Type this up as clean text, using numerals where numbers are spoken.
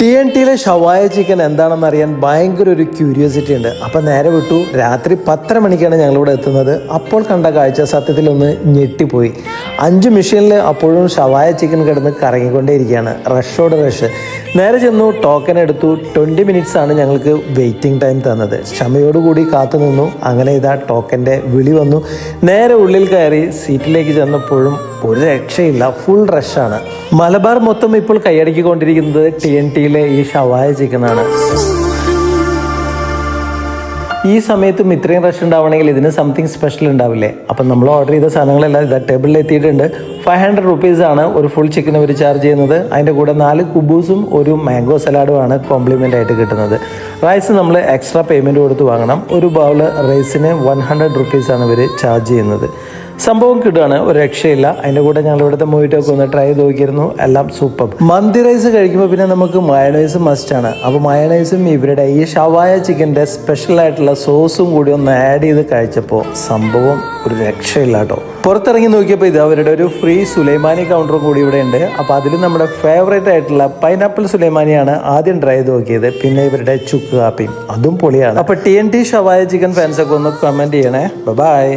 TNTയിലെ ഷവായ chicken എന്താണെന്ന് അറിയാൻ ഭയങ്കര ഒരു ക്യൂരിയോസിറ്റി ഉണ്ട്. അപ്പം നേരെ വിട്ടു. രാത്രി 10:30 മണിക്കാണ് ഞങ്ങളിവിടെ എത്തുന്നത്. അപ്പോൾ കണ്ട കാഴ്ച സത്യത്തിലൊന്ന് ഞെട്ടിപ്പോയി. 5 മെഷീനിൽ അപ്പോഴും ഷവായ ചിക്കൻ കിടന്ന് കറങ്ങിക്കൊണ്ടേയിരിക്കുകയാണ്. റഷോട് റഷ്. നേരെ ചെന്നു, ടോക്കൺ എടുത്തു. 20 മിനിറ്റ്സ് ആണ് ഞങ്ങൾക്ക് വെയിറ്റിംഗ് ടൈം തന്നത്. ക്ഷമയോടുകൂടി കാത്തു നിന്നു. അങ്ങനെ ഇതാ ടോക്കൻ്റെ വിളി വന്നു. നേരെ ഉള്ളിൽ കയറി സീറ്റിലേക്ക് ചെന്നപ്പോഴും ഒരു രക്ഷയില്ല, ഫുൾ റഷാണ്. മലബാർ മൊത്തം ഇപ്പോൾ കൈയടക്കിക്കൊണ്ടിരിക്കുന്നത് TNTയിലെ ഈ ഷവായ ചിക്കനാണ്. ഈ സമയത്തും ഇത്രയും റഷ് ഉണ്ടാവണമെങ്കിൽ ഇതിന് സംതിങ് സ്പെഷ്യൽ ഉണ്ടാവില്ലേ? അപ്പം നമ്മൾ ഓർഡർ ചെയ്ത സാധനങ്ങളെല്ലാം ഇതാ ടേബിളിൽ എത്തിയിട്ടുണ്ട്. 500 റുപ്പീസാണ് ഒരു ഫുൾ ചിക്കൻ അവർ ചാർജ് ചെയ്യുന്നത്. അതിൻ്റെ കൂടെ 4 കുബൂസും ഒരു മാംഗോ സലാഡുമാണ് കോംപ്ലിമെൻ്റ് ആയിട്ട് കിട്ടുന്നത്. റൈസ് നമ്മൾ എക്സ്ട്രാ പേയ്മെൻറ്റ് കൊടുത്ത് വാങ്ങണം. ഒരു ബൗള് റൈസിന് 100 റുപ്പീസാണ് ഇവർ ചാർജ് ചെയ്യുന്നത്. സംഭവം കിട്ടുകയാണ്, ഒരു രക്ഷയില്ല. അതിൻ്റെ കൂടെ ഞങ്ങൾ ഇവിടുത്തെ മൊയ്റ്റൊക്കെ ഒന്ന് ട്രൈ ചെയ്ത് നോക്കിയിരുന്നു. എല്ലാം സൂപ്പർ. മന്തി റൈസ് കഴിക്കുമ്പോൾ പിന്നെ നമുക്ക് മയണൈസ് മസ്റ്റാണ്. അപ്പോൾ മയണൈസും ഇവരുടെ ഈ ഷവായ ചിക്കൻ്റെ സ്പെഷ്യൽ ആയിട്ടുള്ള സോസും കൂടി ഒന്ന് ആഡ് ചെയ്ത് കഴിച്ചപ്പോൾ സംഭവം ഒരു രക്ഷയില്ല കേട്ടോ. പുറത്തിറങ്ങി നോക്കിയപ്പോൾ ഇത് അവരുടെ ഒരു ഫ്രീ സുലൈമാനി കൗണ്ടറും കൂടി ഇവിടെ ഉണ്ട്. അപ്പോൾ അതിൽ നമ്മുടെ ഫേവറേറ്റ് ആയിട്ടുള്ള പൈനാപ്പിൾ സുലൈമാനിയാണ് ആദ്യം ട്രൈ ചെയ്ത് നോക്കിയത്. പിന്നെ ഇവരുടെ ചുക്ക് കാപ്പിയും അതും പൊളിയാണ്. അപ്പോൾ TNT ഷവായ ചിക്കൻ ഫാൻസൊക്കെ ഒന്ന് കമൻറ്റ് ചെയ്യണേ. ബൈ.